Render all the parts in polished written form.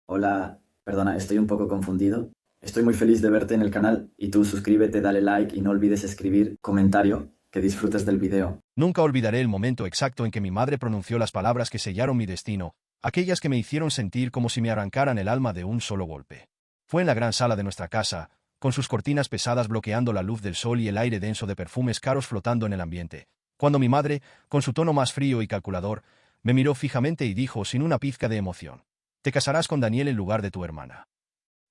Hola, perdona, estoy un poco confundido. Estoy muy feliz de verte en el canal y tú suscríbete, dale like y no olvides escribir comentario, que disfrutes del video. Nunca olvidaré el momento exacto en que mi madre pronunció las palabras que sellaron mi destino, aquellas que me hicieron sentir como si me arrancaran el alma de un solo golpe. Fue en la gran sala de nuestra casa, con sus cortinas pesadas bloqueando la luz del sol y el aire denso de perfumes caros flotando en el ambiente, cuando mi madre, con su tono más frío y calculador, me miró fijamente y dijo sin una pizca de emoción: «Te casarás con Daniel en lugar de tu hermana».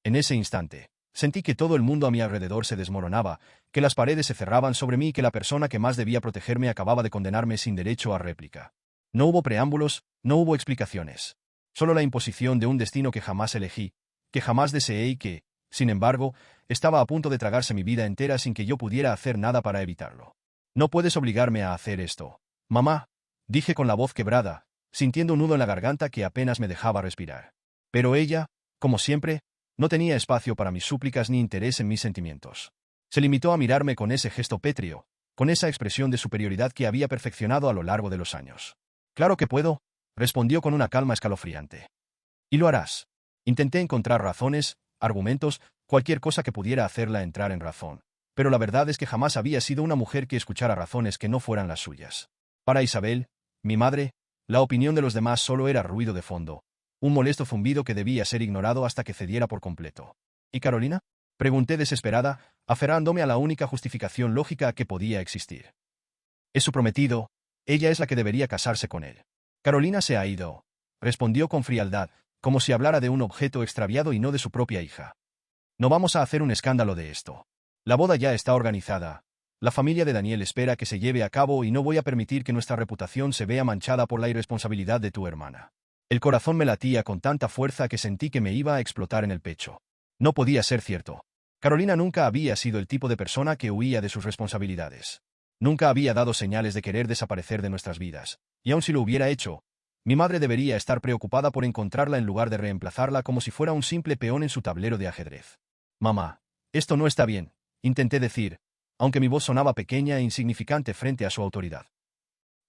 En ese instante, sentí que todo el mundo a mi alrededor se desmoronaba, que las paredes se cerraban sobre mí y que la persona que más debía protegerme acababa de condenarme sin derecho a réplica. No hubo preámbulos, no hubo explicaciones. Solo la imposición de un destino que jamás elegí, que jamás deseé y que, sin embargo, estaba a punto de tragarse mi vida entera sin que yo pudiera hacer nada para evitarlo. «No puedes obligarme a hacer esto, mamá», dije con la voz quebrada, sintiendo un nudo en la garganta que apenas me dejaba respirar. Pero ella, como siempre, no tenía espacio para mis súplicas ni interés en mis sentimientos. Se limitó a mirarme con ese gesto pétreo, con esa expresión de superioridad que había perfeccionado a lo largo de los años. «Claro que puedo», respondió con una calma escalofriante. «Y lo harás». Intenté encontrar razones, argumentos, cualquier cosa que pudiera hacerla entrar en razón. Pero la verdad es que jamás había sido una mujer que escuchara razones que no fueran las suyas. Para Isabel, mi madre, la opinión de los demás solo era ruido de fondo, un molesto zumbido que debía ser ignorado hasta que cediera por completo. ¿Y Carolina?, pregunté desesperada, aferrándome a la única justificación lógica que podía existir. «Es su prometido, ella es la que debería casarse con él». «Carolina se ha ido», respondió con frialdad, como si hablara de un objeto extraviado y no de su propia hija. «No vamos a hacer un escándalo de esto. La boda ya está organizada. La familia de Daniel espera que se lleve a cabo y no voy a permitir que nuestra reputación se vea manchada por la irresponsabilidad de tu hermana». El corazón me latía con tanta fuerza que sentí que me iba a explotar en el pecho. No podía ser cierto. Carolina nunca había sido el tipo de persona que huía de sus responsabilidades. Nunca había dado señales de querer desaparecer de nuestras vidas, y aun si lo hubiera hecho, mi madre debería estar preocupada por encontrarla en lugar de reemplazarla como si fuera un simple peón en su tablero de ajedrez. «Mamá, esto no está bien», intenté decir, aunque mi voz sonaba pequeña e insignificante frente a su autoridad.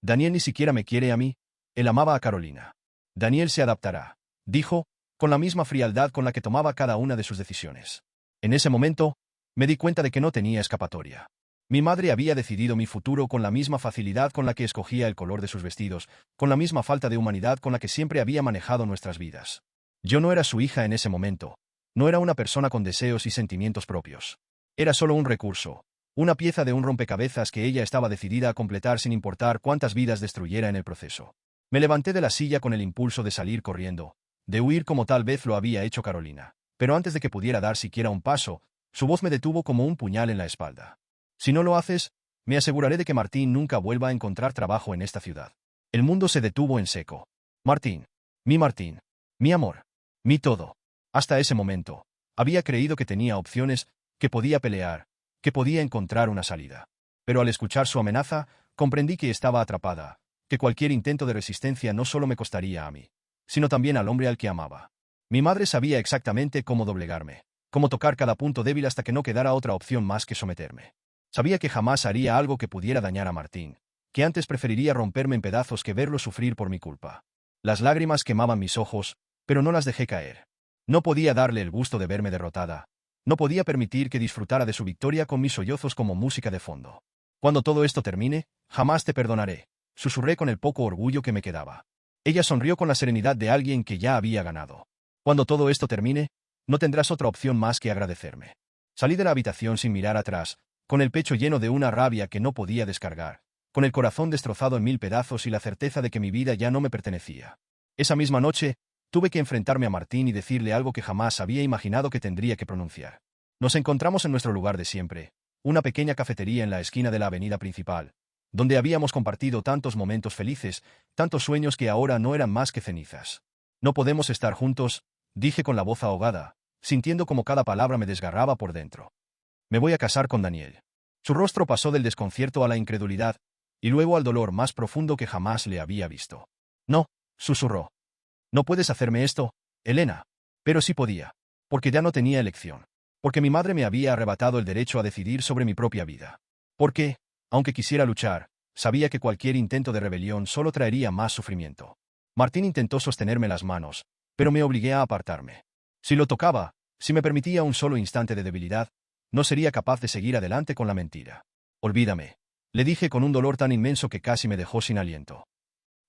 «Daniel ni siquiera me quiere a mí, él amaba a Carolina». «Daniel se adaptará», dijo, con la misma frialdad con la que tomaba cada una de sus decisiones. En ese momento, me di cuenta de que no tenía escapatoria. Mi madre había decidido mi futuro con la misma facilidad con la que escogía el color de sus vestidos, con la misma falta de humanidad con la que siempre había manejado nuestras vidas. Yo no era su hija en ese momento. No era una persona con deseos y sentimientos propios. Era solo un recurso, una pieza de un rompecabezas que ella estaba decidida a completar sin importar cuántas vidas destruyera en el proceso. Me levanté de la silla con el impulso de salir corriendo, de huir como tal vez lo había hecho Carolina. Pero antes de que pudiera dar siquiera un paso, su voz me detuvo como un puñal en la espalda. «Si no lo haces, me aseguraré de que Martín nunca vuelva a encontrar trabajo en esta ciudad». El mundo se detuvo en seco. Martín, mi amor, mi todo. Hasta ese momento, había creído que tenía opciones, que podía pelear, que podía encontrar una salida. Pero al escuchar su amenaza, comprendí que estaba atrapada, que cualquier intento de resistencia no solo me costaría a mí, sino también al hombre al que amaba. Mi madre sabía exactamente cómo doblegarme, cómo tocar cada punto débil hasta que no quedara otra opción más que someterme. Sabía que jamás haría algo que pudiera dañar a Martín, que antes preferiría romperme en pedazos que verlo sufrir por mi culpa. Las lágrimas quemaban mis ojos, pero no las dejé caer. No podía darle el gusto de verme derrotada. No podía permitir que disfrutara de su victoria con mis sollozos como música de fondo. «Cuando todo esto termine, jamás te perdonaré», susurré con el poco orgullo que me quedaba. Ella sonrió con la serenidad de alguien que ya había ganado. «Cuando todo esto termine, no tendrás otra opción más que agradecerme». Salí de la habitación sin mirar atrás, con el pecho lleno de una rabia que no podía descargar, con el corazón destrozado en mil pedazos y la certeza de que mi vida ya no me pertenecía. Esa misma noche, tuve que enfrentarme a Martín y decirle algo que jamás había imaginado que tendría que pronunciar. Nos encontramos en nuestro lugar de siempre, una pequeña cafetería en la esquina de la avenida principal, donde habíamos compartido tantos momentos felices, tantos sueños que ahora no eran más que cenizas. «No podemos estar juntos», dije con la voz ahogada, sintiendo como cada palabra me desgarraba por dentro. «Me voy a casar con Daniel». Su rostro pasó del desconcierto a la incredulidad, y luego al dolor más profundo que jamás le había visto. «No», susurró. «No puedes hacerme esto, Elena». Pero sí podía, porque ya no tenía elección. Porque mi madre me había arrebatado el derecho a decidir sobre mi propia vida. Porque, aunque quisiera luchar, sabía que cualquier intento de rebelión solo traería más sufrimiento. Martín intentó sostenerme las manos, pero me obligué a apartarme. Si lo tocaba, si me permitía un solo instante de debilidad, no sería capaz de seguir adelante con la mentira. Olvídame, le dije con un dolor tan inmenso que casi me dejó sin aliento.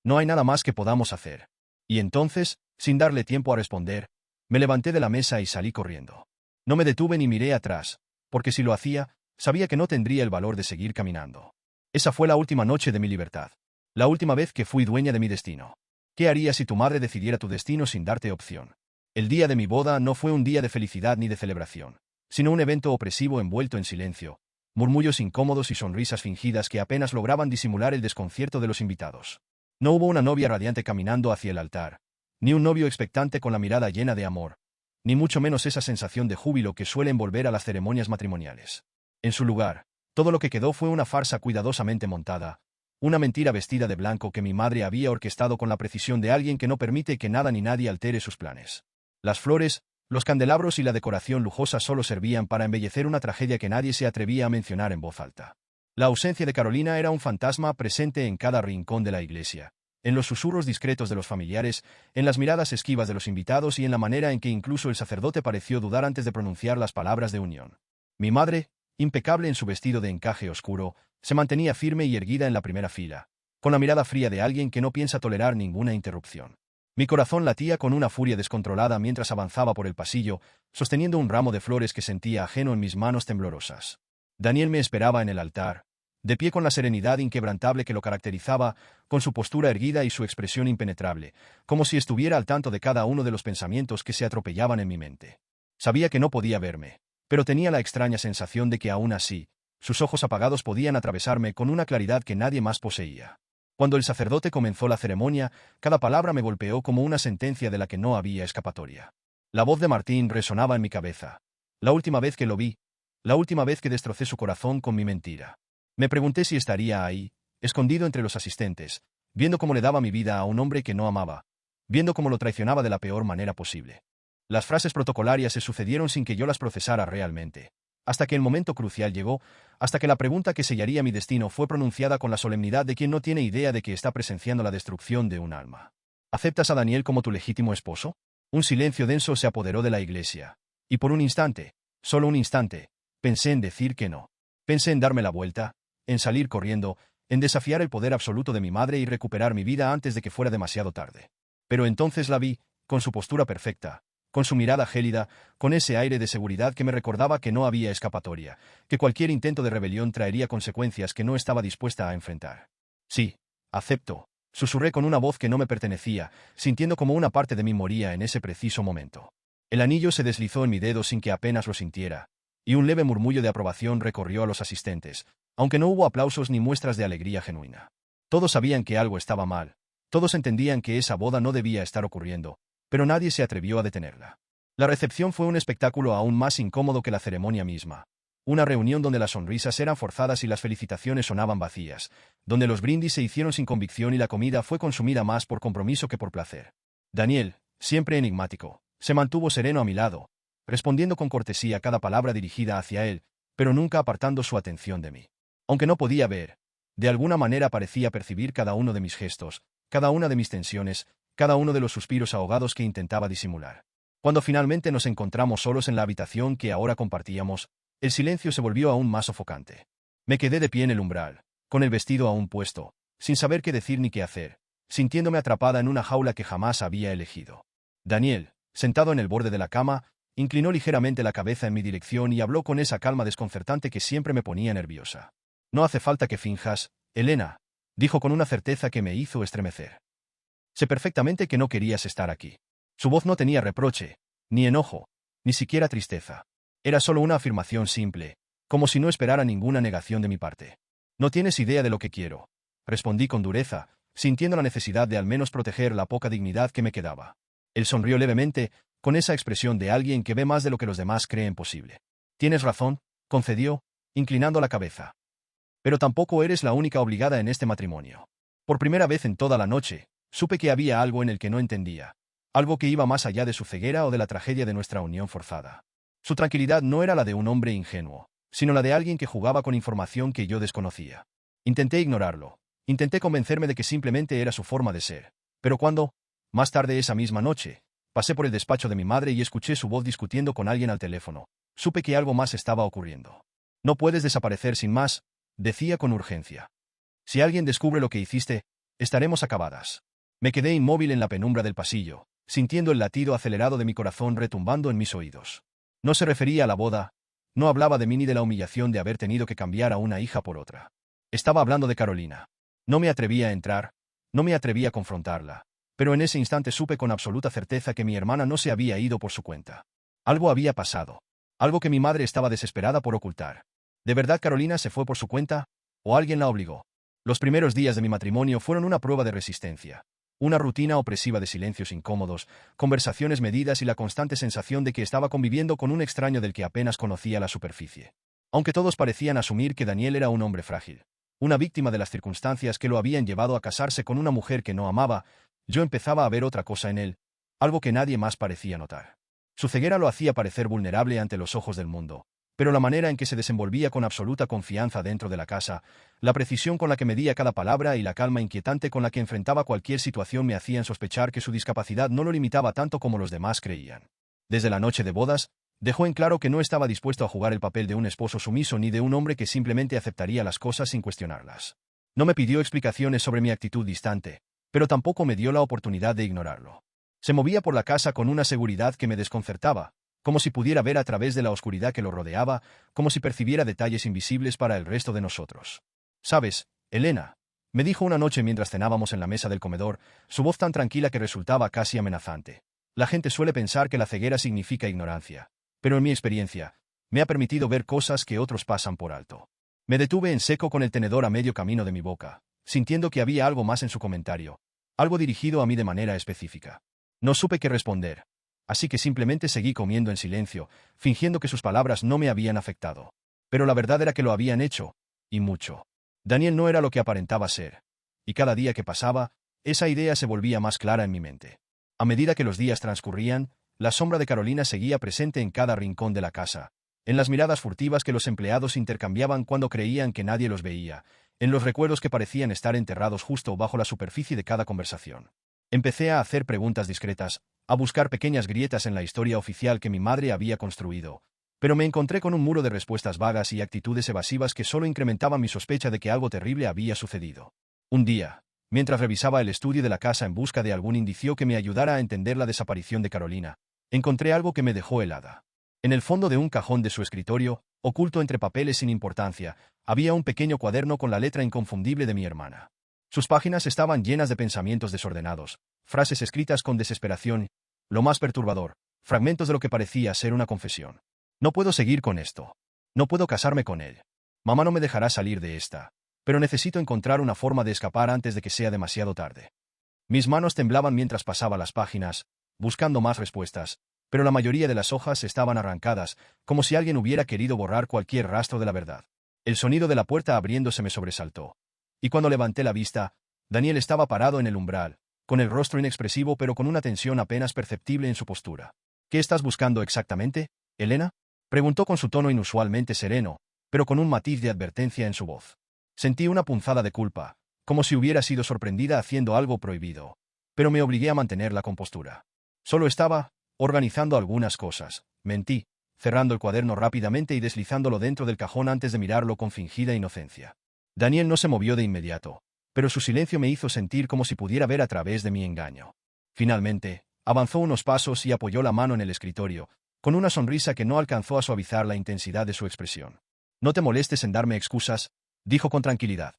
No hay nada más que podamos hacer. Y entonces, sin darle tiempo a responder, me levanté de la mesa y salí corriendo. No me detuve ni miré atrás, porque si lo hacía, sabía que no tendría el valor de seguir caminando. Esa fue la última noche de mi libertad. La última vez que fui dueña de mi destino. ¿Qué harías si tu madre decidiera tu destino sin darte opción? El día de mi boda no fue un día de felicidad ni de celebración, sino un evento opresivo envuelto en silencio, murmullos incómodos y sonrisas fingidas que apenas lograban disimular el desconcierto de los invitados. No hubo una novia radiante caminando hacia el altar, ni un novio expectante con la mirada llena de amor, ni mucho menos esa sensación de júbilo que suele envolver a las ceremonias matrimoniales. En su lugar, todo lo que quedó fue una farsa cuidadosamente montada, una mentira vestida de blanco que mi madre había orquestado con la precisión de alguien que no permite que nada ni nadie altere sus planes. Las flores, los candelabros y la decoración lujosa solo servían para embellecer una tragedia que nadie se atrevía a mencionar en voz alta. La ausencia de Carolina era un fantasma presente en cada rincón de la iglesia, en los susurros discretos de los familiares, en las miradas esquivas de los invitados y en la manera en que incluso el sacerdote pareció dudar antes de pronunciar las palabras de unión. Mi madre, impecable en su vestido de encaje oscuro, se mantenía firme y erguida en la primera fila, con la mirada fría de alguien que no piensa tolerar ninguna interrupción. Mi corazón latía con una furia descontrolada mientras avanzaba por el pasillo, sosteniendo un ramo de flores que sentía ajeno en mis manos temblorosas. Daniel me esperaba en el altar, de pie con la serenidad inquebrantable que lo caracterizaba, con su postura erguida y su expresión impenetrable, como si estuviera al tanto de cada uno de los pensamientos que se atropellaban en mi mente. Sabía que no podía verme, pero tenía la extraña sensación de que aún así, sus ojos apagados podían atravesarme con una claridad que nadie más poseía. Cuando el sacerdote comenzó la ceremonia, cada palabra me golpeó como una sentencia de la que no había escapatoria. La voz de Martín resonaba en mi cabeza. La última vez que lo vi, la última vez que destrocé su corazón con mi mentira. Me pregunté si estaría ahí, escondido entre los asistentes, viendo cómo le daba mi vida a un hombre que no amaba, viendo cómo lo traicionaba de la peor manera posible. Las frases protocolarias se sucedieron sin que yo las procesara realmente, hasta que el momento crucial llegó, hasta que la pregunta que sellaría mi destino fue pronunciada con la solemnidad de quien no tiene idea de que está presenciando la destrucción de un alma. ¿Aceptas a Daniel como tu legítimo esposo? Un silencio denso se apoderó de la iglesia, y por un instante, solo un instante, pensé en decir que no. Pensé en darme la vuelta, en salir corriendo, en desafiar el poder absoluto de mi madre y recuperar mi vida antes de que fuera demasiado tarde. Pero entonces la vi, con su postura perfecta, con su mirada gélida, con ese aire de seguridad que me recordaba que no había escapatoria, que cualquier intento de rebelión traería consecuencias que no estaba dispuesta a enfrentar. Sí, acepto, susurré con una voz que no me pertenecía, sintiendo como una parte de mí moría en ese preciso momento. El anillo se deslizó en mi dedo sin que apenas lo sintiera, y un leve murmullo de aprobación recorrió a los asistentes, aunque no hubo aplausos ni muestras de alegría genuina. Todos sabían que algo estaba mal, todos entendían que esa boda no debía estar ocurriendo, pero nadie se atrevió a detenerla. La recepción fue un espectáculo aún más incómodo que la ceremonia misma. Una reunión donde las sonrisas eran forzadas y las felicitaciones sonaban vacías, donde los brindis se hicieron sin convicción y la comida fue consumida más por compromiso que por placer. Daniel, siempre enigmático, se mantuvo sereno a mi lado, respondiendo con cortesía cada palabra dirigida hacia él, pero nunca apartando su atención de mí. Aunque no podía ver, de alguna manera parecía percibir cada uno de mis gestos, cada una de mis tensiones, cada uno de los suspiros ahogados que intentaba disimular. Cuando finalmente nos encontramos solos en la habitación que ahora compartíamos, el silencio se volvió aún más sofocante. Me quedé de pie en el umbral, con el vestido aún puesto, sin saber qué decir ni qué hacer, sintiéndome atrapada en una jaula que jamás había elegido. Daniel, sentado en el borde de la cama, inclinó ligeramente la cabeza en mi dirección y habló con esa calma desconcertante que siempre me ponía nerviosa. «No hace falta que finjas, Elena», dijo con una certeza que me hizo estremecer. «Sé perfectamente que no querías estar aquí». Su voz no tenía reproche, ni enojo, ni siquiera tristeza. Era solo una afirmación simple, como si no esperara ninguna negación de mi parte. «No tienes idea de lo que quiero», respondí con dureza, sintiendo la necesidad de al menos proteger la poca dignidad que me quedaba. Él sonrió levemente, con esa expresión de alguien que ve más de lo que los demás creen posible. «Tienes razón», concedió, inclinando la cabeza. «Pero tampoco eres la única obligada en este matrimonio». Por primera vez en toda la noche, supe que había algo en el que no entendía, algo que iba más allá de su ceguera o de la tragedia de nuestra unión forzada. Su tranquilidad no era la de un hombre ingenuo, sino la de alguien que jugaba con información que yo desconocía. Intenté ignorarlo, intenté convencerme de que simplemente era su forma de ser, pero cuando, más tarde esa misma noche, Pasé por el despacho de mi madre y escuché su voz discutiendo con alguien al teléfono. Supe que algo más estaba ocurriendo. No puedes desaparecer sin más, decía con urgencia. Si alguien descubre lo que hiciste, estaremos acabadas. Me quedé inmóvil en la penumbra del pasillo, sintiendo el latido acelerado de mi corazón retumbando en mis oídos. No se refería a la boda, no hablaba de mí ni de la humillación de haber tenido que cambiar a una hija por otra. Estaba hablando de Carolina. No me atrevía a entrar, no me atrevía a confrontarla, pero en ese instante supe con absoluta certeza que mi hermana no se había ido por su cuenta. Algo había pasado, algo que mi madre estaba desesperada por ocultar. ¿De verdad Carolina se fue por su cuenta? ¿O alguien la obligó? Los primeros días de mi matrimonio fueron una prueba de resistencia. Una rutina opresiva de silencios incómodos, conversaciones medidas y la constante sensación de que estaba conviviendo con un extraño del que apenas conocía la superficie. Aunque todos parecían asumir que Daniel era un hombre frágil, una víctima de las circunstancias que lo habían llevado a casarse con una mujer que no amaba, yo empezaba a ver otra cosa en él, algo que nadie más parecía notar. Su ceguera lo hacía parecer vulnerable ante los ojos del mundo, pero la manera en que se desenvolvía con absoluta confianza dentro de la casa, la precisión con la que medía cada palabra y la calma inquietante con la que enfrentaba cualquier situación me hacían sospechar que su discapacidad no lo limitaba tanto como los demás creían. Desde la noche de bodas, dejó en claro que no estaba dispuesto a jugar el papel de un esposo sumiso ni de un hombre que simplemente aceptaría las cosas sin cuestionarlas. No me pidió explicaciones sobre mi actitud distante, pero tampoco me dio la oportunidad de ignorarlo. Se movía por la casa con una seguridad que me desconcertaba, como si pudiera ver a través de la oscuridad que lo rodeaba, como si percibiera detalles invisibles para el resto de nosotros. «¿Sabes, Elena?», me dijo una noche mientras cenábamos en la mesa del comedor, su voz tan tranquila que resultaba casi amenazante. La gente suele pensar que la ceguera significa ignorancia, pero en mi experiencia, me ha permitido ver cosas que otros pasan por alto. Me detuve en seco con el tenedor a medio camino de mi boca, sintiendo que había algo más en su comentario, algo dirigido a mí de manera específica. No supe qué responder, así que simplemente seguí comiendo en silencio, fingiendo que sus palabras no me habían afectado. Pero la verdad era que lo habían hecho, y mucho. Daniel no era lo que aparentaba ser, y cada día que pasaba, esa idea se volvía más clara en mi mente. A medida que los días transcurrían, la sombra de Carolina seguía presente en cada rincón de la casa, en las miradas furtivas que los empleados intercambiaban cuando creían que nadie los veía, en los recuerdos que parecían estar enterrados justo bajo la superficie de cada conversación. Empecé a hacer preguntas discretas, a buscar pequeñas grietas en la historia oficial que mi madre había construido, pero me encontré con un muro de respuestas vagas y actitudes evasivas que solo incrementaban mi sospecha de que algo terrible había sucedido. Un día, mientras revisaba el estudio de la casa en busca de algún indicio que me ayudara a entender la desaparición de Carolina, encontré algo que me dejó helada. En el fondo de un cajón de su escritorio, oculto entre papeles sin importancia, había un pequeño cuaderno con la letra inconfundible de mi hermana. Sus páginas estaban llenas de pensamientos desordenados, frases escritas con desesperación, lo más perturbador, fragmentos de lo que parecía ser una confesión. No puedo seguir con esto. No puedo casarme con él. Mamá no me dejará salir de esta, pero necesito encontrar una forma de escapar antes de que sea demasiado tarde. Mis manos temblaban mientras pasaba las páginas, buscando más respuestas, pero la mayoría de las hojas estaban arrancadas, como si alguien hubiera querido borrar cualquier rastro de la verdad. El sonido de la puerta abriéndose me sobresaltó. Y cuando levanté la vista, Daniel estaba parado en el umbral, con el rostro inexpresivo pero con una tensión apenas perceptible en su postura. «¿Qué estás buscando exactamente, Elena?», preguntó con su tono inusualmente sereno, pero con un matiz de advertencia en su voz. Sentí una punzada de culpa, como si hubiera sido sorprendida haciendo algo prohibido, pero me obligué a mantener la compostura. Solo estaba organizando algunas cosas, mentí, cerrando el cuaderno rápidamente y deslizándolo dentro del cajón antes de mirarlo con fingida inocencia. Daniel no se movió de inmediato, pero su silencio me hizo sentir como si pudiera ver a través de mi engaño. Finalmente, avanzó unos pasos y apoyó la mano en el escritorio, con una sonrisa que no alcanzó a suavizar la intensidad de su expresión. «No te molestes en darme excusas», dijo con tranquilidad.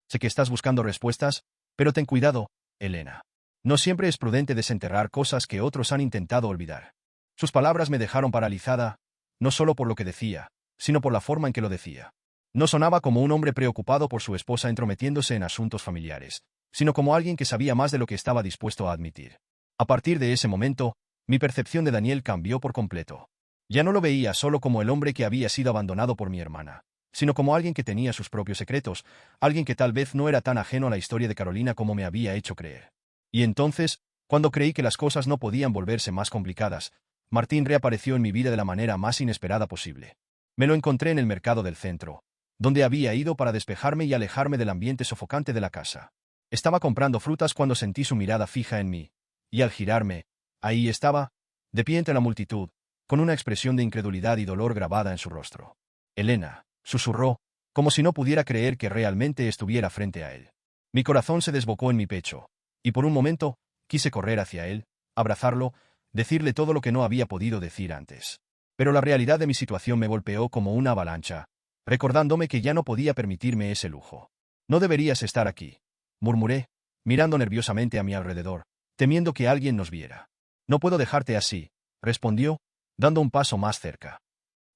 «Sé que estás buscando respuestas, pero ten cuidado, Elena. No siempre es prudente desenterrar cosas que otros han intentado olvidar». Sus palabras me dejaron paralizada, no solo por lo que decía, sino por la forma en que lo decía. No sonaba como un hombre preocupado por su esposa entrometiéndose en asuntos familiares, sino como alguien que sabía más de lo que estaba dispuesto a admitir. A partir de ese momento, mi percepción de Daniel cambió por completo. Ya no lo veía solo como el hombre que había sido abandonado por mi hermana, sino como alguien que tenía sus propios secretos, alguien que tal vez no era tan ajeno a la historia de Carolina como me había hecho creer. Y entonces, cuando creí que las cosas no podían volverse más complicadas, Martín reapareció en mi vida de la manera más inesperada posible. Me lo encontré en el mercado del centro, donde había ido para despejarme y alejarme del ambiente sofocante de la casa. Estaba comprando frutas cuando sentí su mirada fija en mí, y al girarme, Ahí estaba, de pie entre la multitud, con una expresión de incredulidad y dolor grabada en su rostro. Elena, susurró, como si no pudiera creer que realmente estuviera frente a él. Mi corazón se desbocó en mi pecho, y por un momento, quise correr hacia él, abrazarlo, decirle todo lo que no había podido decir antes. Pero la realidad de mi situación me golpeó como una avalancha, recordándome que ya no podía permitirme ese lujo. No deberías estar aquí, murmuré, mirando nerviosamente a mi alrededor, temiendo que alguien nos viera. No puedo dejarte así, respondió, dando un paso más cerca.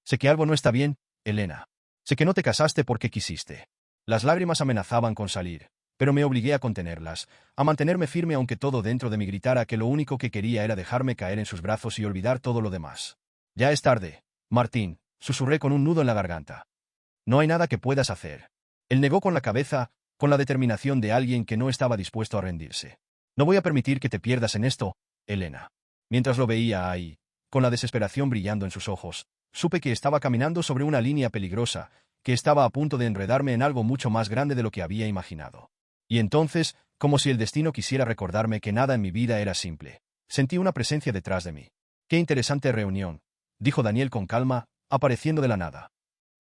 Sé que algo no está bien, Elena. Sé que no te casaste porque quisiste. Las lágrimas amenazaban con salir, pero me obligué a contenerlas, a mantenerme firme aunque todo dentro de mí gritara que lo único que quería era dejarme caer en sus brazos y olvidar todo lo demás. Ya es tarde, Martín, susurré con un nudo en la garganta. No hay nada que puedas hacer. Él negó con la cabeza, con la determinación de alguien que no estaba dispuesto a rendirse. No voy a permitir que te pierdas en esto, Elena. Mientras lo veía ahí, con la desesperación brillando en sus ojos, supe que estaba caminando sobre una línea peligrosa, que estaba a punto de enredarme en algo mucho más grande de lo que había imaginado. Y entonces, como si el destino quisiera recordarme que nada en mi vida era simple, sentí una presencia detrás de mí. Qué interesante reunión, dijo Daniel con calma, apareciendo de la nada.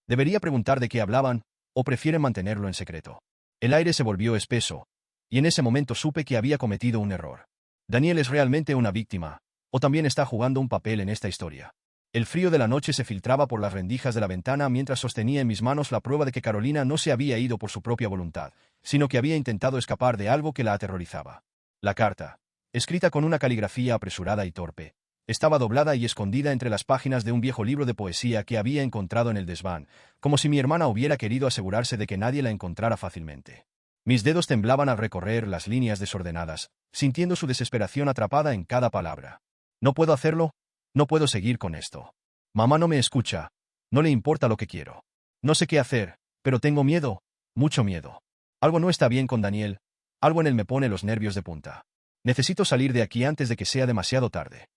¿Debería preguntar de qué hablaban, o prefieren mantenerlo en secreto? El aire se volvió espeso, y en ese momento supe que había cometido un error. Daniel es realmente una víctima, o también está jugando un papel en esta historia. El frío de la noche se filtraba por las rendijas de la ventana mientras sostenía en mis manos la prueba de que Carolina no se había ido por su propia voluntad, sino que había intentado escapar de algo que la aterrorizaba. La carta, escrita con una caligrafía apresurada y torpe, estaba doblada y escondida entre las páginas de un viejo libro de poesía que había encontrado en el desván, como si mi hermana hubiera querido asegurarse de que nadie la encontrara fácilmente. Mis dedos temblaban al recorrer las líneas desordenadas, sintiendo su desesperación atrapada en cada palabra. No puedo hacerlo, no puedo seguir con esto. Mamá no me escucha, no le importa lo que quiero. No sé qué hacer, pero tengo miedo, mucho miedo. Algo no está bien con Daniel, algo en él me pone los nervios de punta. Necesito salir de aquí antes de que sea demasiado tarde.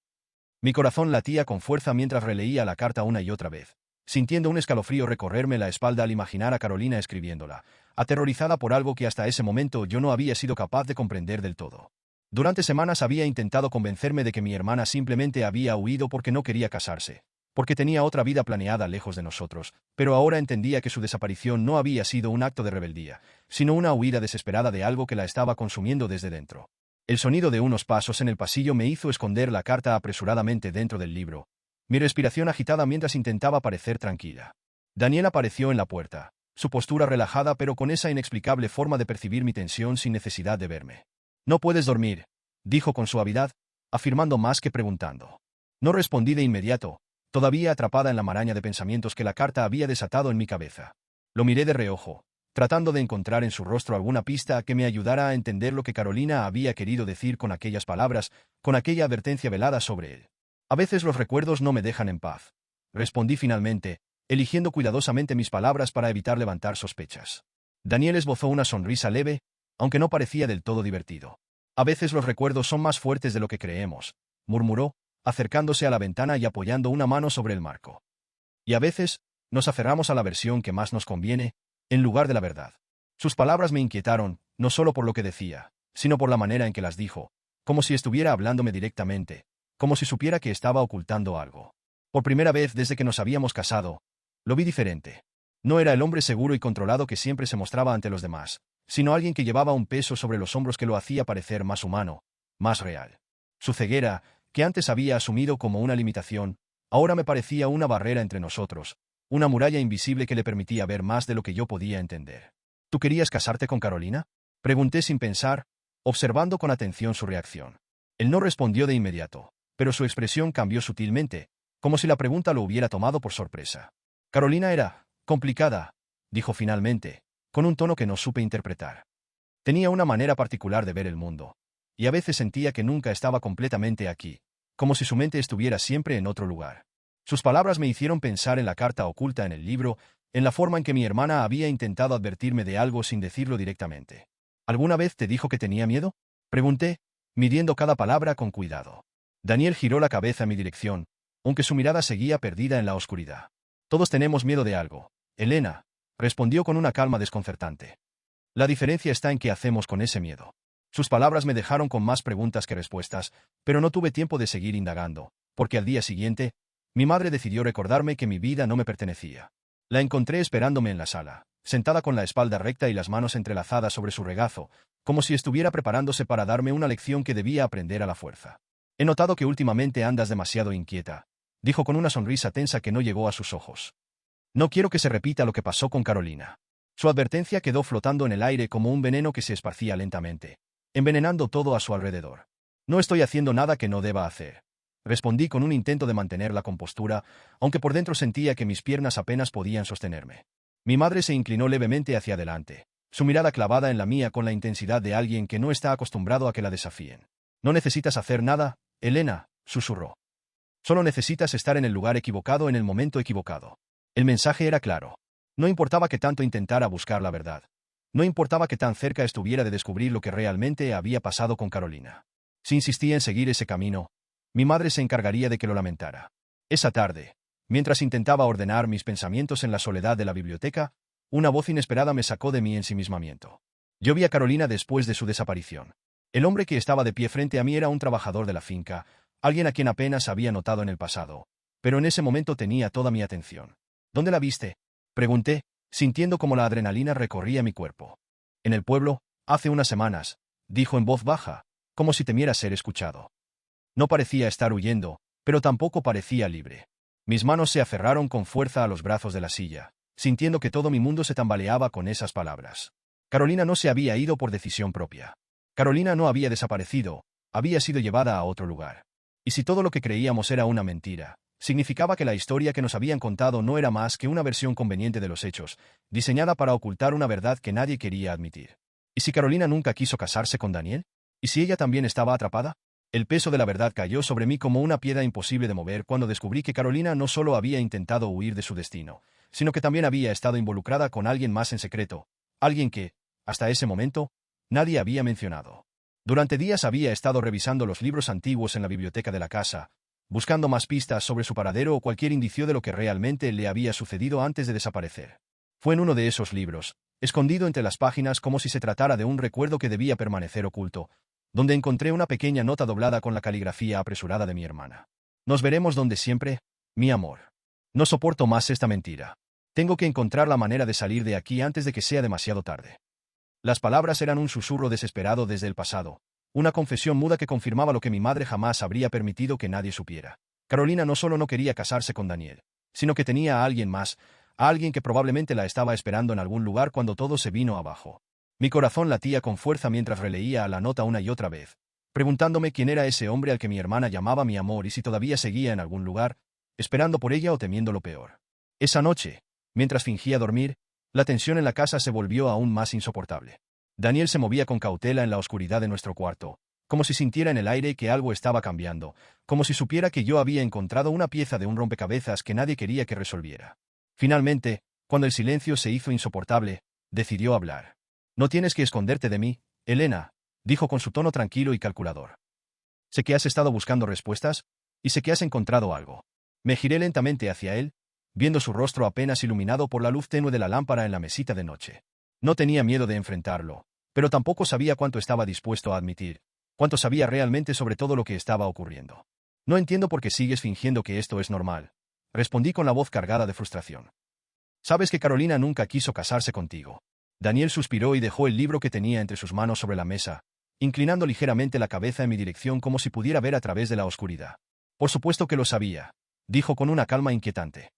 Mi corazón latía con fuerza mientras releía la carta una y otra vez, sintiendo un escalofrío recorrerme la espalda al imaginar a Carolina escribiéndola, aterrorizada por algo que hasta ese momento yo no había sido capaz de comprender del todo. Durante semanas había intentado convencerme de que mi hermana simplemente había huido porque no quería casarse, porque tenía otra vida planeada lejos de nosotros, pero ahora entendía que su desaparición no había sido un acto de rebeldía, sino una huida desesperada de algo que la estaba consumiendo desde dentro. El sonido de unos pasos en el pasillo me hizo esconder la carta apresuradamente dentro del libro, mi respiración agitada mientras intentaba parecer tranquila. Daniel apareció en la puerta, su postura relajada pero con esa inexplicable forma de percibir mi tensión sin necesidad de verme. «No puedes dormir», dijo con suavidad, afirmando más que preguntando. No respondí de inmediato, todavía atrapada en la maraña de pensamientos que la carta había desatado en mi cabeza. Lo miré de reojo, tratando de encontrar en su rostro alguna pista que me ayudara a entender lo que Carolina había querido decir con aquellas palabras, con aquella advertencia velada sobre él. A veces los recuerdos no me dejan en paz, respondí finalmente, eligiendo cuidadosamente mis palabras para evitar levantar sospechas. Daniel esbozó una sonrisa leve, aunque no parecía del todo divertido. A veces los recuerdos son más fuertes de lo que creemos, murmuró, acercándose a la ventana y apoyando una mano sobre el marco. Y a veces, nos aferramos a la versión que más nos conviene, en lugar de la verdad. Sus palabras me inquietaron, no solo por lo que decía, sino por la manera en que las dijo, como si estuviera hablándome directamente, como si supiera que estaba ocultando algo. Por primera vez desde que nos habíamos casado, lo vi diferente. No era el hombre seguro y controlado que siempre se mostraba ante los demás, sino alguien que llevaba un peso sobre los hombros que lo hacía parecer más humano, más real. Su ceguera, que antes había asumido como una limitación, ahora me parecía una barrera entre nosotros, una muralla invisible que le permitía ver más de lo que yo podía entender. ¿Tú querías casarte con Carolina?, pregunté sin pensar, observando con atención su reacción. Él no respondió de inmediato, pero su expresión cambió sutilmente, como si la pregunta lo hubiera tomado por sorpresa. Carolina era complicada, dijo finalmente, con un tono que no supe interpretar. Tenía una manera particular de ver el mundo, y a veces sentía que nunca estaba completamente aquí, como si su mente estuviera siempre en otro lugar. Sus palabras me hicieron pensar en la carta oculta en el libro, en la forma en que mi hermana había intentado advertirme de algo sin decirlo directamente. ¿Alguna vez te dijo que tenía miedo?, pregunté, midiendo cada palabra con cuidado. Daniel giró la cabeza en mi dirección, aunque su mirada seguía perdida en la oscuridad. Todos tenemos miedo de algo, Elena, respondió con una calma desconcertante. La diferencia está en qué hacemos con ese miedo. Sus palabras me dejaron con más preguntas que respuestas, pero no tuve tiempo de seguir indagando, porque al día siguiente, mi madre decidió recordarme que mi vida no me pertenecía. La encontré esperándome en la sala, sentada con la espalda recta y las manos entrelazadas sobre su regazo, como si estuviera preparándose para darme una lección que debía aprender a la fuerza. He notado que últimamente andas demasiado inquieta, dijo con una sonrisa tensa que no llegó a sus ojos. No quiero que se repita lo que pasó con Carolina. Su advertencia quedó flotando en el aire como un veneno que se esparcía lentamente, envenenando todo a su alrededor. No estoy haciendo nada que no deba hacer. Respondí con un intento de mantener la compostura, aunque por dentro sentía que mis piernas apenas podían sostenerme. Mi madre se inclinó levemente hacia adelante, su mirada clavada en la mía con la intensidad de alguien que no está acostumbrado a que la desafíen. No necesitas hacer nada, Elena, susurró. Solo necesitas estar en el lugar equivocado en el momento equivocado. El mensaje era claro. No importaba que tanto intentara buscar la verdad. No importaba que tan cerca estuviera de descubrir lo que realmente había pasado con Carolina. Si insistía en seguir ese camino, mi madre se encargaría de que lo lamentara. Esa tarde, mientras intentaba ordenar mis pensamientos en la soledad de la biblioteca, una voz inesperada me sacó de mi ensimismamiento. Yo vi a Carolina después de su desaparición. El hombre que estaba de pie frente a mí era un trabajador de la finca, alguien a quien apenas había notado en el pasado, pero en ese momento tenía toda mi atención. ¿Dónde la viste?, pregunté, sintiendo como la adrenalina recorría mi cuerpo. En el pueblo, hace unas semanas, dijo en voz baja, como si temiera ser escuchado. No parecía estar huyendo, pero tampoco parecía libre. Mis manos se aferraron con fuerza a los brazos de la silla, sintiendo que todo mi mundo se tambaleaba con esas palabras. Carolina no se había ido por decisión propia. Carolina no había desaparecido, había sido llevada a otro lugar. Y si todo lo que creíamos era una mentira, significaba que la historia que nos habían contado no era más que una versión conveniente de los hechos, diseñada para ocultar una verdad que nadie quería admitir. ¿Y si Carolina nunca quiso casarse con Daniel? ¿Y si ella también estaba atrapada? El peso de la verdad cayó sobre mí como una piedra imposible de mover cuando descubrí que Carolina no solo había intentado huir de su destino, sino que también había estado involucrada con alguien más en secreto, alguien que, hasta ese momento, nadie había mencionado. Durante días había estado revisando los libros antiguos en la biblioteca de la casa, buscando más pistas sobre su paradero o cualquier indicio de lo que realmente le había sucedido antes de desaparecer. Fue en uno de esos libros, escondido entre las páginas como si se tratara de un recuerdo que debía permanecer oculto, donde encontré una pequeña nota doblada con la caligrafía apresurada de mi hermana. Nos veremos donde siempre, mi amor. No soporto más esta mentira. Tengo que encontrar la manera de salir de aquí antes de que sea demasiado tarde. Las palabras eran un susurro desesperado desde el pasado, una confesión muda que confirmaba lo que mi madre jamás habría permitido que nadie supiera. Carolina no solo no quería casarse con Daniel, sino que tenía a alguien más, a alguien que probablemente la estaba esperando en algún lugar cuando todo se vino abajo. Mi corazón latía con fuerza mientras releía la nota una y otra vez, preguntándome quién era ese hombre al que mi hermana llamaba mi amor y si todavía seguía en algún lugar, esperando por ella o temiendo lo peor. Esa noche, mientras fingía dormir, la tensión en la casa se volvió aún más insoportable. Daniel se movía con cautela en la oscuridad de nuestro cuarto, como si sintiera en el aire que algo estaba cambiando, como si supiera que yo había encontrado una pieza de un rompecabezas que nadie quería que resolviera. Finalmente, cuando el silencio se hizo insoportable, decidió hablar. «No tienes que esconderte de mí, Elena», dijo con su tono tranquilo y calculador. «Sé que has estado buscando respuestas, y sé que has encontrado algo». Me giré lentamente hacia él, viendo su rostro apenas iluminado por la luz tenue de la lámpara en la mesita de noche. No tenía miedo de enfrentarlo, pero tampoco sabía cuánto estaba dispuesto a admitir, cuánto sabía realmente sobre todo lo que estaba ocurriendo. «No entiendo por qué sigues fingiendo que esto es normal», respondí con la voz cargada de frustración. «Sabes que Carolina nunca quiso casarse contigo». Daniel suspiró y dejó el libro que tenía entre sus manos sobre la mesa, inclinando ligeramente la cabeza en mi dirección como si pudiera ver a través de la oscuridad. «Por supuesto que lo sabía», dijo con una calma inquietante.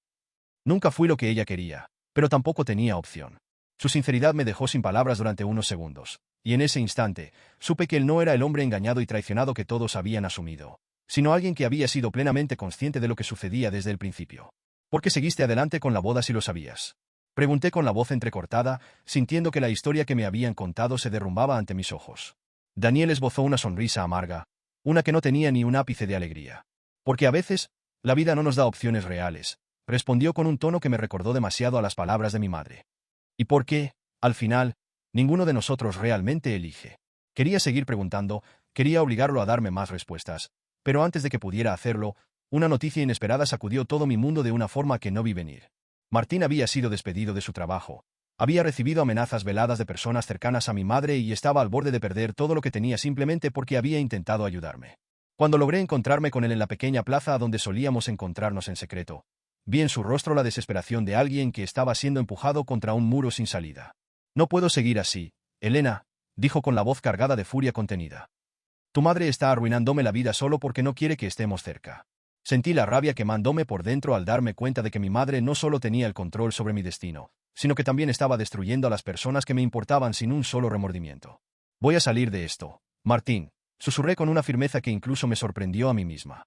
«Nunca fui lo que ella quería, pero tampoco tenía opción». Su sinceridad me dejó sin palabras durante unos segundos, y en ese instante, supe que él no era el hombre engañado y traicionado que todos habían asumido, sino alguien que había sido plenamente consciente de lo que sucedía desde el principio. «¿Por qué seguiste adelante con la boda si lo sabías?», pregunté con la voz entrecortada, sintiendo que la historia que me habían contado se derrumbaba ante mis ojos. Daniel esbozó una sonrisa amarga, una que no tenía ni un ápice de alegría. «Porque a veces, la vida no nos da opciones reales», respondió con un tono que me recordó demasiado a las palabras de mi madre. «¿Y por qué, al final, ninguno de nosotros realmente elige?». Quería seguir preguntando, quería obligarlo a darme más respuestas, pero antes de que pudiera hacerlo, una noticia inesperada sacudió todo mi mundo de una forma que no vi venir. Martín había sido despedido de su trabajo, Había recibido amenazas veladas de personas cercanas a mi madre y estaba al borde de perder todo lo que tenía simplemente porque había intentado ayudarme. Cuando logré encontrarme con él en la pequeña plaza donde solíamos encontrarnos en secreto, vi en su rostro la desesperación de alguien que estaba siendo empujado contra un muro sin salida. «No puedo seguir así, Elena», dijo con la voz cargada de furia contenida. «Tu madre está arruinándome la vida solo porque no quiere que estemos cerca». Sentí la rabia quemándome por dentro al darme cuenta de que mi madre no solo tenía el control sobre mi destino, sino que también estaba destruyendo a las personas que me importaban sin un solo remordimiento. «Voy a salir de esto, Martín», susurré con una firmeza que incluso me sorprendió a mí misma.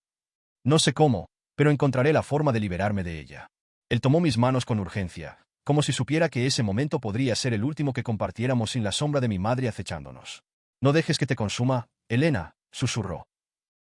«No sé cómo, pero encontraré la forma de liberarme de ella». Él tomó mis manos con urgencia, como si supiera que ese momento podría ser el último que compartiéramos sin la sombra de mi madre acechándonos. «No dejes que te consuma, Elena», susurró.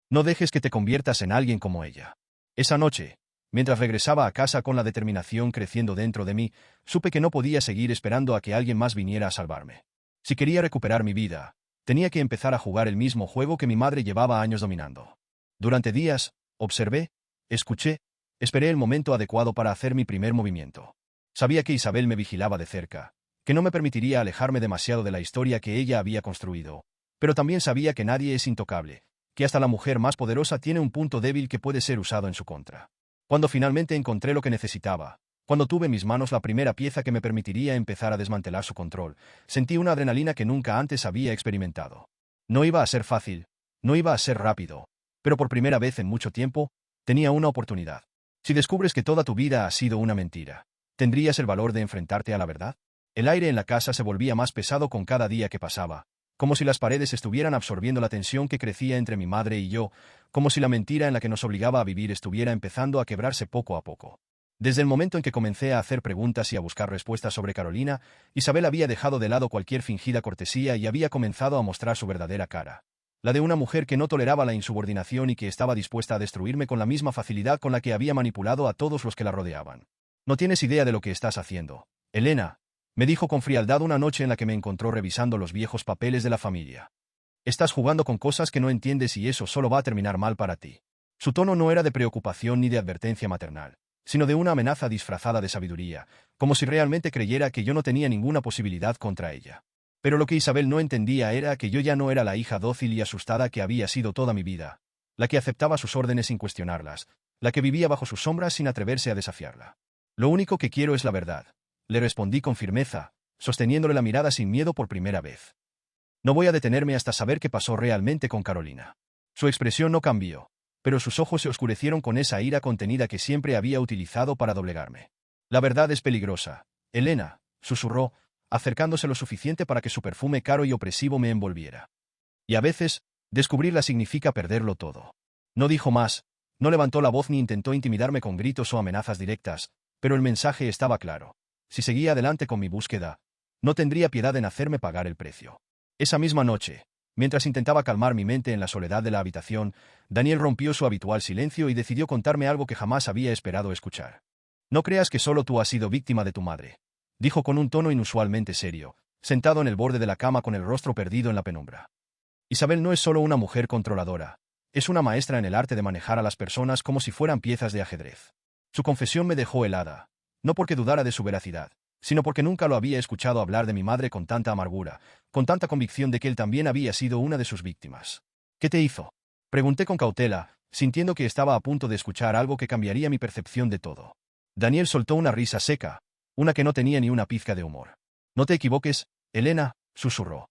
«No dejes que te conviertas en alguien como ella». Esa noche, mientras regresaba a casa con la determinación creciendo dentro de mí, supe que no podía seguir esperando a que alguien más viniera a salvarme. Si quería recuperar mi vida, tenía que empezar a jugar el mismo juego que mi madre llevaba años dominando. Durante días, observé, escuché, esperé el momento adecuado para hacer mi primer movimiento. Sabía que Isabel me vigilaba de cerca, que no me permitiría alejarme demasiado de la historia que ella había construido, pero también sabía que nadie es intocable, que hasta la mujer más poderosa tiene un punto débil que puede ser usado en su contra. Cuando finalmente encontré lo que necesitaba, cuando tuve en mis manos la primera pieza que me permitiría empezar a desmantelar su control, sentí una adrenalina que nunca antes había experimentado. No iba a ser fácil, no iba a ser rápido, pero por primera vez en mucho tiempo, tenía una oportunidad. Si descubres que toda tu vida ha sido una mentira, ¿tendrías el valor de enfrentarte a la verdad? El aire en la casa se volvía más pesado con cada día que pasaba, como si las paredes estuvieran absorbiendo la tensión que crecía entre mi madre y yo, como si la mentira en la que nos obligaba a vivir estuviera empezando a quebrarse poco a poco. Desde el momento en que comencé a hacer preguntas y a buscar respuestas sobre Carolina, Isabel había dejado de lado cualquier fingida cortesía y había comenzado a mostrar su verdadera cara. La de una mujer que no toleraba la insubordinación y que estaba dispuesta a destruirme con la misma facilidad con la que había manipulado a todos los que la rodeaban. «No tienes idea de lo que estás haciendo, Elena», me dijo con frialdad una noche en la que me encontró revisando los viejos papeles de la familia. «Estás jugando con cosas que no entiendes y eso solo va a terminar mal para ti». Su tono no era de preocupación ni de advertencia maternal, sino de una amenaza disfrazada de sabiduría, como si realmente creyera que yo no tenía ninguna posibilidad contra ella. Pero lo que Isabel no entendía era que yo ya no era la hija dócil y asustada que había sido toda mi vida, la que aceptaba sus órdenes sin cuestionarlas, la que vivía bajo sus sombras sin atreverse a desafiarla. «Lo único que quiero es la verdad», le respondí con firmeza, sosteniéndole la mirada sin miedo por primera vez. «No voy a detenerme hasta saber qué pasó realmente con Carolina». Su expresión no cambió, pero sus ojos se oscurecieron con esa ira contenida que siempre había utilizado para doblegarme. «La verdad es peligrosa, Elena», susurró, acercándose lo suficiente para que su perfume caro y opresivo me envolviera. «Y a veces, descubrirla significa perderlo todo». No dijo más, no levantó la voz ni intentó intimidarme con gritos o amenazas directas, pero el mensaje estaba claro. Si seguía adelante con mi búsqueda, no tendría piedad en hacerme pagar el precio. Esa misma noche, mientras intentaba calmar mi mente en la soledad de la habitación, Daniel rompió su habitual silencio y decidió contarme algo que jamás había esperado escuchar. «No creas que solo tú has sido víctima de tu madre», dijo con un tono inusualmente serio, sentado en el borde de la cama con el rostro perdido en la penumbra. «Isabel no es solo una mujer controladora, es una maestra en el arte de manejar a las personas como si fueran piezas de ajedrez». Su confesión me dejó helada, no porque dudara de su veracidad, sino porque nunca lo había escuchado hablar de mi madre con tanta amargura, con tanta convicción de que él también había sido una de sus víctimas. «¿Qué te hizo?», pregunté con cautela, sintiendo que estaba a punto de escuchar algo que cambiaría mi percepción de todo. Daniel soltó una risa seca, una que no tenía ni una pizca de humor. «No te equivoques, Elena», susurró.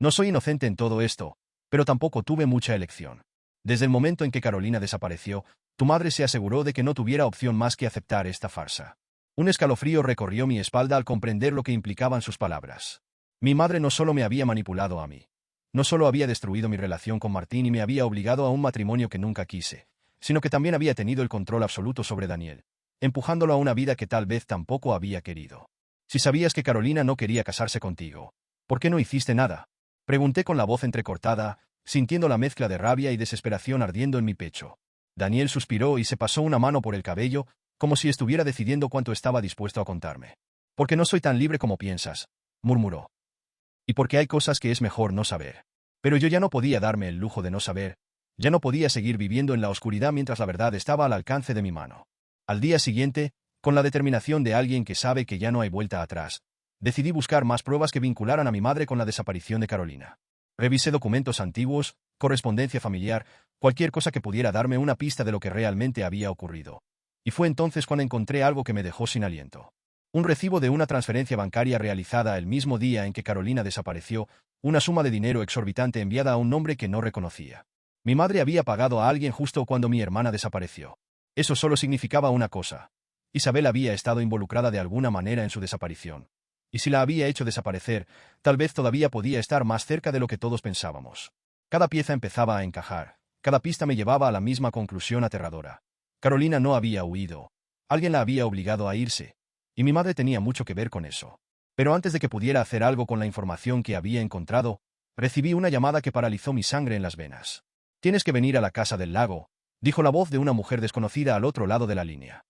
«No soy inocente en todo esto, pero tampoco tuve mucha elección. Desde el momento en que Carolina desapareció, tu madre se aseguró de que no tuviera opción más que aceptar esta farsa». Un escalofrío recorrió mi espalda al comprender lo que implicaban sus palabras. Mi madre no solo me había manipulado a mí, no solo había destruido mi relación con Martín y me había obligado a un matrimonio que nunca quise, sino que también había tenido el control absoluto sobre Daniel, empujándolo a una vida que tal vez tampoco había querido. «Si sabías que Carolina no quería casarse contigo, ¿por qué no hiciste nada?», pregunté con la voz entrecortada, sintiendo la mezcla de rabia y desesperación ardiendo en mi pecho. Daniel suspiró y se pasó una mano por el cabello, como si estuviera decidiendo cuánto estaba dispuesto a contarme. «Porque no soy tan libre como piensas», murmuró. «Y porque hay cosas que es mejor no saber». Pero yo ya no podía darme el lujo de no saber, ya no podía seguir viviendo en la oscuridad mientras la verdad estaba al alcance de mi mano. Al día siguiente, con la determinación de alguien que sabe que ya no hay vuelta atrás, Decidí buscar más pruebas que vincularan a mi madre con la desaparición de Carolina. Revisé documentos antiguos, correspondencia familiar, cualquier cosa que pudiera darme una pista de lo que realmente había ocurrido. Y fue entonces cuando encontré algo que me dejó sin aliento. Un recibo de una transferencia bancaria realizada el mismo día en que Carolina desapareció, una suma de dinero exorbitante enviada a un nombre que no reconocía. Mi madre había pagado a alguien justo cuando mi hermana desapareció. Eso solo significaba una cosa. Isabel había estado involucrada de alguna manera en su desaparición. Y si la había hecho desaparecer, tal vez todavía podía estar más cerca de lo que todos pensábamos. Cada pieza empezaba a encajar. Cada pista me llevaba a la misma conclusión aterradora. Carolina no había huido. Alguien la había obligado a irse. Y mi madre tenía mucho que ver con eso. Pero antes de que pudiera hacer algo con la información que había encontrado, recibí una llamada que paralizó mi sangre en las venas. «Tienes que venir a la casa del lago», dijo la voz de una mujer desconocida al otro lado de la línea.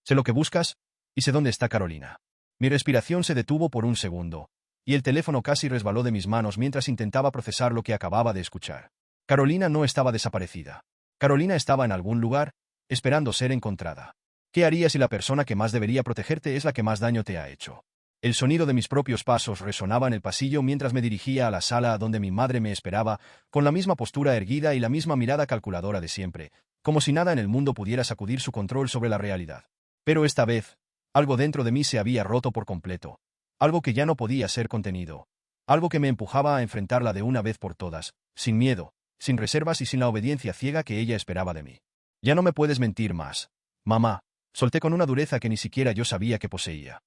«Sé lo que buscas, y sé dónde está Carolina». Mi respiración se detuvo por un segundo, y el teléfono casi resbaló de mis manos mientras intentaba procesar lo que acababa de escuchar. Carolina no estaba desaparecida. Carolina estaba en algún lugar, esperando ser encontrada. ¿Qué harías si la persona que más debería protegerte es la que más daño te ha hecho? El sonido de mis propios pasos resonaba en el pasillo mientras me dirigía a la sala donde mi madre me esperaba, con la misma postura erguida y la misma mirada calculadora de siempre, como si nada en el mundo pudiera sacudir su control sobre la realidad. Pero esta vez, algo dentro de mí se había roto por completo. Algo que ya no podía ser contenido. Algo que me empujaba a enfrentarla de una vez por todas, sin miedo, sin reservas y sin la obediencia ciega que ella esperaba de mí. «Ya no me puedes mentir más, mamá», solté con una dureza que ni siquiera yo sabía que poseía.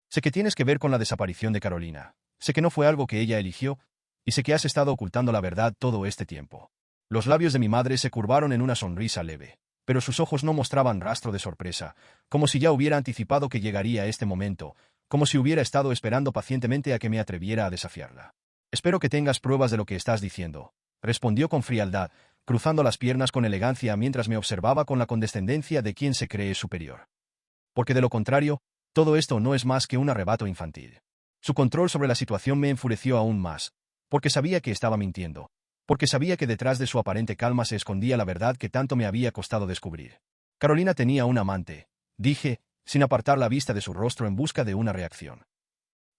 «Sé que tienes que ver con la desaparición de Carolina. Sé que no fue algo que ella eligió, y sé que has estado ocultando la verdad todo este tiempo». Los labios de mi madre se curvaron en una sonrisa leve, pero sus ojos no mostraban rastro de sorpresa, como si ya hubiera anticipado que llegaría este momento, como si hubiera estado esperando pacientemente a que me atreviera a desafiarla. «Espero que tengas pruebas de lo que estás diciendo», respondió con frialdad, cruzando las piernas con elegancia mientras me observaba con la condescendencia de quien se cree superior. «Porque de lo contrario, todo esto no es más que un arrebato infantil». Su control sobre la situación me enfureció aún más, porque sabía que estaba mintiendo, porque sabía que detrás de su aparente calma se escondía la verdad que tanto me había costado descubrir. «Carolina tenía un amante», dije, sin apartar la vista de su rostro en busca de una reacción.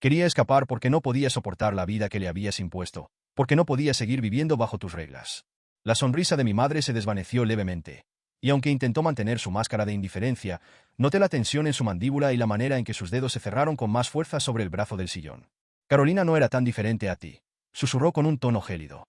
«Quería escapar porque no podía soportar la vida que le habías impuesto, porque no podía seguir viviendo bajo tus reglas». La sonrisa de mi madre se desvaneció levemente, y aunque intentó mantener su máscara de indiferencia, noté la tensión en su mandíbula y la manera en que sus dedos se cerraron con más fuerza sobre el brazo del sillón. «Carolina no era tan diferente a ti», susurró con un tono gélido.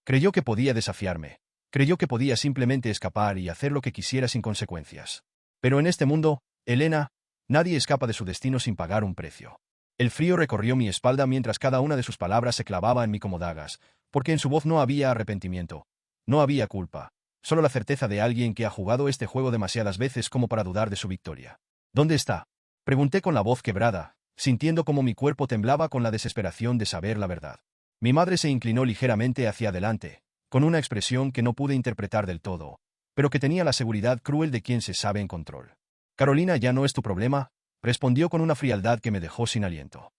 «Creyó que podía desafiarme. Creyó que podía simplemente escapar y hacer lo que quisiera sin consecuencias. Pero en este mundo, Elena, nadie escapa de su destino sin pagar un precio». El frío recorrió mi espalda mientras cada una de sus palabras se clavaba en mí como dagas, porque en su voz no había arrepentimiento, no había culpa, solo la certeza de alguien que ha jugado este juego demasiadas veces como para dudar de su victoria. «¿Dónde está?», pregunté con la voz quebrada, sintiendo como mi cuerpo temblaba con la desesperación de saber la verdad. Mi madre se inclinó ligeramente hacia adelante, con una expresión que no pude interpretar del todo, pero que tenía la seguridad cruel de quien se sabe en control. «Carolina ya no es tu problema», respondió con una frialdad que me dejó sin aliento.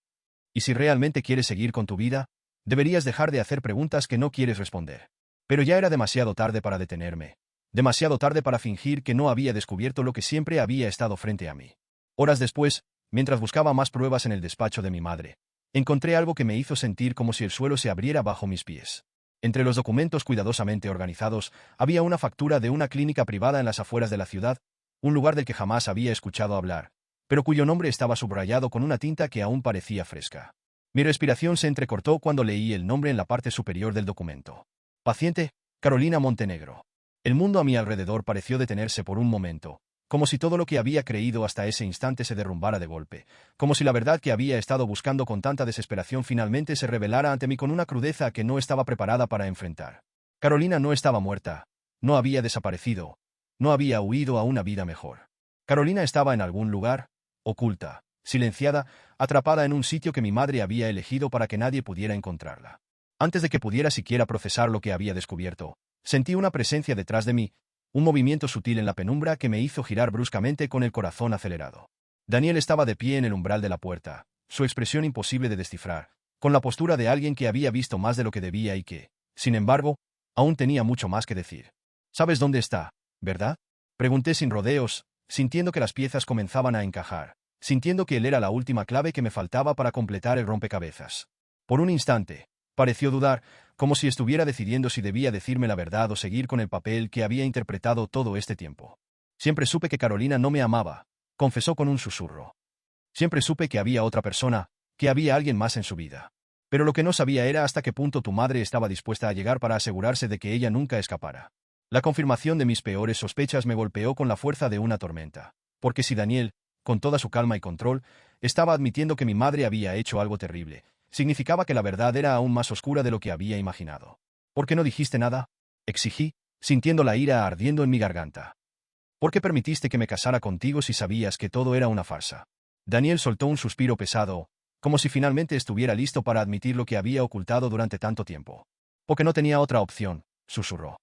«Y si realmente quieres seguir con tu vida, deberías dejar de hacer preguntas que no quieres responder». Pero ya era demasiado tarde para detenerme, demasiado tarde para fingir que no había descubierto lo que siempre había estado frente a mí. Horas después, mientras buscaba más pruebas en el despacho de mi madre, encontré algo que me hizo sentir como si el suelo se abriera bajo mis pies. Entre los documentos cuidadosamente organizados, había una factura de una clínica privada en las afueras de la ciudad, un lugar del que jamás había escuchado hablar, pero cuyo nombre estaba subrayado con una tinta que aún parecía fresca. Mi respiración se entrecortó cuando leí el nombre en la parte superior del documento. «Paciente, Carolina Montenegro». El mundo a mi alrededor pareció detenerse por un momento, como si todo lo que había creído hasta ese instante se derrumbara de golpe, como si la verdad que había estado buscando con tanta desesperación finalmente se revelara ante mí con una crudeza que no estaba preparada para enfrentar. Carolina no estaba muerta, no había desaparecido, no había huido a una vida mejor. Carolina estaba en algún lugar, oculta, silenciada, atrapada en un sitio que mi madre había elegido para que nadie pudiera encontrarla. Antes de que pudiera siquiera procesar lo que había descubierto, sentí una presencia detrás de mí, un movimiento sutil en la penumbra que me hizo girar bruscamente con el corazón acelerado. Daniel estaba de pie en el umbral de la puerta, su expresión imposible de descifrar, con la postura de alguien que había visto más de lo que debía y que, sin embargo, aún tenía mucho más que decir. «¿Sabes dónde está, verdad?», pregunté sin rodeos, sintiendo que las piezas comenzaban a encajar, sintiendo que él era la última clave que me faltaba para completar el rompecabezas. Por un instante, pareció dudar, como si estuviera decidiendo si debía decirme la verdad o seguir con el papel que había interpretado todo este tiempo. Siempre supe que Carolina no me amaba, confesó con un susurro. Siempre supe que había otra persona, que había alguien más en su vida. Pero lo que no sabía era hasta qué punto tu madre estaba dispuesta a llegar para asegurarse de que ella nunca escapara. La confirmación de mis peores sospechas me golpeó con la fuerza de una tormenta. Porque si Daniel, con toda su calma y control, estaba admitiendo que mi madre había hecho algo terrible, significaba que la verdad era aún más oscura de lo que había imaginado. ¿Por qué no dijiste nada?, exigí, sintiendo la ira ardiendo en mi garganta. ¿Por qué permitiste que me casara contigo si sabías que todo era una farsa? Daniel soltó un suspiro pesado, como si finalmente estuviera listo para admitir lo que había ocultado durante tanto tiempo. Porque no tenía otra opción, susurró.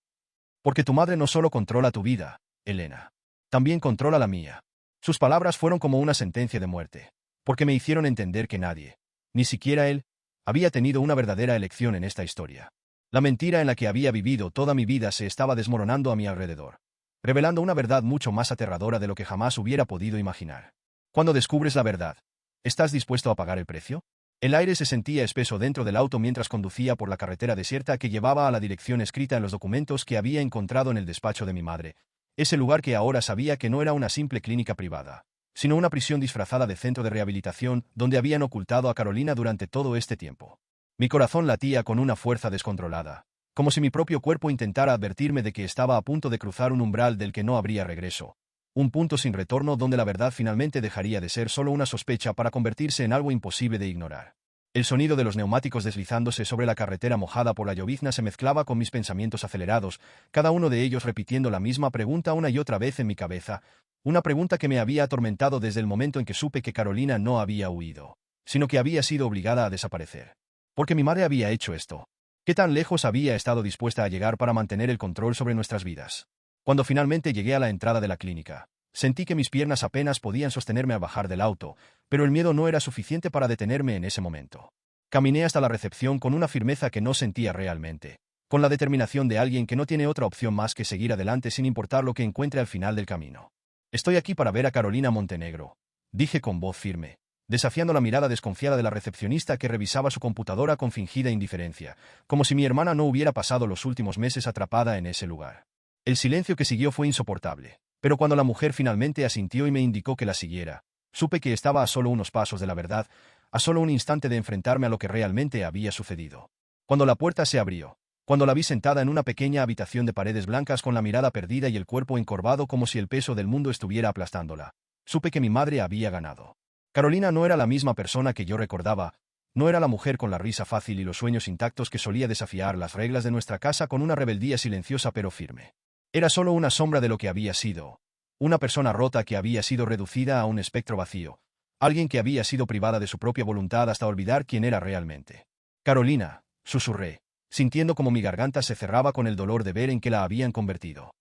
Porque tu madre no solo controla tu vida, Elena. También controla la mía. Sus palabras fueron como una sentencia de muerte. Porque me hicieron entender que nadie, ni siquiera él, había tenido una verdadera elección en esta historia. La mentira en la que había vivido toda mi vida se estaba desmoronando a mi alrededor, revelando una verdad mucho más aterradora de lo que jamás hubiera podido imaginar. Cuando descubres la verdad, ¿estás dispuesto a pagar el precio? El aire se sentía espeso dentro del auto mientras conducía por la carretera desierta que llevaba a la dirección escrita en los documentos que había encontrado en el despacho de mi madre, ese lugar que ahora sabía que no era una simple clínica privada, sino una prisión disfrazada de centro de rehabilitación donde habían ocultado a Carolina durante todo este tiempo. Mi corazón latía con una fuerza descontrolada, como si mi propio cuerpo intentara advertirme de que estaba a punto de cruzar un umbral del que no habría regreso. Un punto sin retorno donde la verdad finalmente dejaría de ser solo una sospecha para convertirse en algo imposible de ignorar. El sonido de los neumáticos deslizándose sobre la carretera mojada por la llovizna se mezclaba con mis pensamientos acelerados, cada uno de ellos repitiendo la misma pregunta una y otra vez en mi cabeza, una pregunta que me había atormentado desde el momento en que supe que Carolina no había huido, sino que había sido obligada a desaparecer. ¿Por qué mi madre había hecho esto? ¿Qué tan lejos había estado dispuesta a llegar para mantener el control sobre nuestras vidas? Cuando finalmente llegué a la entrada de la clínica, sentí que mis piernas apenas podían sostenerme al bajar del auto, pero el miedo no era suficiente para detenerme en ese momento. Caminé hasta la recepción con una firmeza que no sentía realmente, con la determinación de alguien que no tiene otra opción más que seguir adelante sin importar lo que encuentre al final del camino. Estoy aquí para ver a Carolina Montenegro, dije con voz firme, desafiando la mirada desconfiada de la recepcionista que revisaba su computadora con fingida indiferencia, como si mi hermana no hubiera pasado los últimos meses atrapada en ese lugar. El silencio que siguió fue insoportable, pero cuando la mujer finalmente asintió y me indicó que la siguiera, supe que estaba a solo unos pasos de la verdad, a solo un instante de enfrentarme a lo que realmente había sucedido. Cuando la puerta se abrió, cuando la vi sentada en una pequeña habitación de paredes blancas con la mirada perdida y el cuerpo encorvado como si el peso del mundo estuviera aplastándola, supe que mi madre había ganado. Carolina no era la misma persona que yo recordaba, no era la mujer con la risa fácil y los sueños intactos que solía desafiar las reglas de nuestra casa con una rebeldía silenciosa pero firme. Era solo una sombra de lo que había sido, una persona rota que había sido reducida a un espectro vacío, alguien que había sido privada de su propia voluntad hasta olvidar quién era realmente. Carolina, susurré, sintiendo como mi garganta se cerraba con el dolor de ver en qué la habían convertido.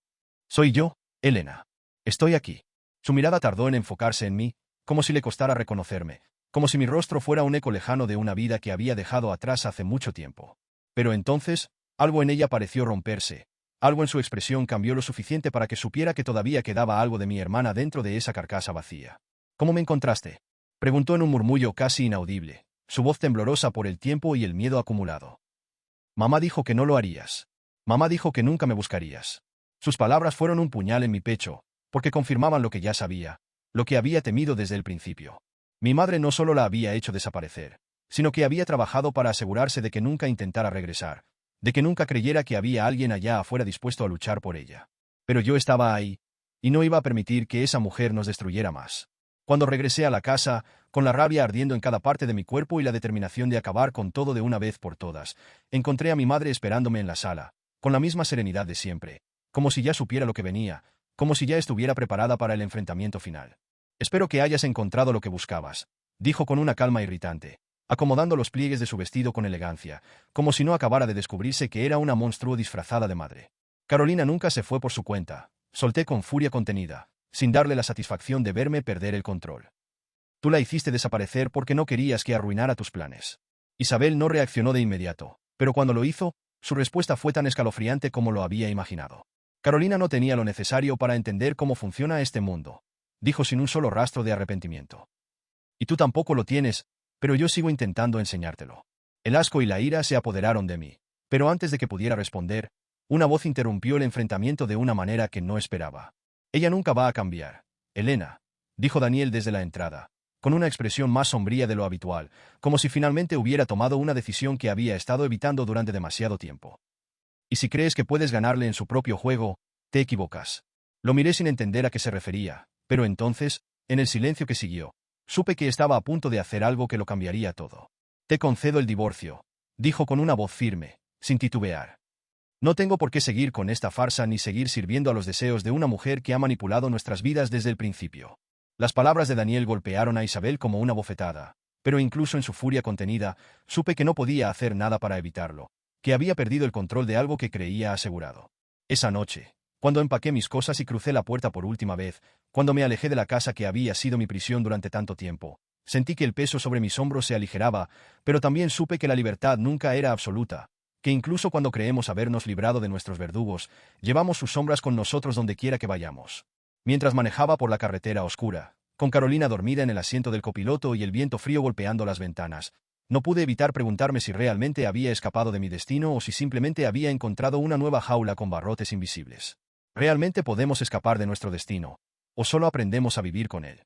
Soy yo, Elena. Estoy aquí. Su mirada tardó en enfocarse en mí, como si le costara reconocerme, como si mi rostro fuera un eco lejano de una vida que había dejado atrás hace mucho tiempo. Pero entonces, algo en ella pareció romperse. Algo en su expresión cambió lo suficiente para que supiera que todavía quedaba algo de mi hermana dentro de esa carcasa vacía. ¿Cómo me encontraste?, preguntó en un murmullo casi inaudible, su voz temblorosa por el tiempo y el miedo acumulado. Mamá dijo que no lo harías. Mamá dijo que nunca me buscarías. Sus palabras fueron un puñal en mi pecho, porque confirmaban lo que ya sabía, lo que había temido desde el principio. Mi madre no solo la había hecho desaparecer, sino que había trabajado para asegurarse de que nunca intentara regresar, de que nunca creyera que había alguien allá afuera dispuesto a luchar por ella. Pero yo estaba ahí, y no iba a permitir que esa mujer nos destruyera más. Cuando regresé a la casa, con la rabia ardiendo en cada parte de mi cuerpo y la determinación de acabar con todo de una vez por todas, encontré a mi madre esperándome en la sala, con la misma serenidad de siempre, como si ya supiera lo que venía, como si ya estuviera preparada para el enfrentamiento final. Espero que hayas encontrado lo que buscabas, dijo con una calma irritante, acomodando los pliegues de su vestido con elegancia, como si no acabara de descubrirse que era una monstruo disfrazada de madre. Carolina nunca se fue por su cuenta, solté con furia contenida, sin darle la satisfacción de verme perder el control. Tú la hiciste desaparecer porque no querías que arruinara tus planes. Isabel no reaccionó de inmediato, pero cuando lo hizo, su respuesta fue tan escalofriante como lo había imaginado. Carolina no tenía lo necesario para entender cómo funciona este mundo, dijo sin un solo rastro de arrepentimiento. Y tú tampoco lo tienes, pero yo sigo intentando enseñártelo. El asco y la ira se apoderaron de mí. Pero antes de que pudiera responder, una voz interrumpió el enfrentamiento de una manera que no esperaba. Ella nunca va a cambiar. Elena, dijo Daniel desde la entrada, con una expresión más sombría de lo habitual, como si finalmente hubiera tomado una decisión que había estado evitando durante demasiado tiempo. Y si crees que puedes ganarle en su propio juego, te equivocas. Lo miré sin entender a qué se refería, pero entonces, en el silencio que siguió, supe que estaba a punto de hacer algo que lo cambiaría todo. Te concedo el divorcio, dijo con una voz firme, sin titubear. No tengo por qué seguir con esta farsa ni seguir sirviendo a los deseos de una mujer que ha manipulado nuestras vidas desde el principio. Las palabras de Daniel golpearon a Isabel como una bofetada, pero incluso en su furia contenida, supe que no podía hacer nada para evitarlo, que había perdido el control de algo que creía asegurado. Esa noche, cuando empaqué mis cosas y crucé la puerta por última vez, cuando me alejé de la casa que había sido mi prisión durante tanto tiempo, sentí que el peso sobre mis hombros se aligeraba, pero también supe que la libertad nunca era absoluta, que incluso cuando creemos habernos librado de nuestros verdugos, llevamos sus sombras con nosotros donde quiera que vayamos. Mientras manejaba por la carretera oscura, con Carolina dormida en el asiento del copiloto y el viento frío golpeando las ventanas, no pude evitar preguntarme si realmente había escapado de mi destino o si simplemente había encontrado una nueva jaula con barrotes invisibles. ¿Realmente podemos escapar de nuestro destino? ¿O solo aprendemos a vivir con él?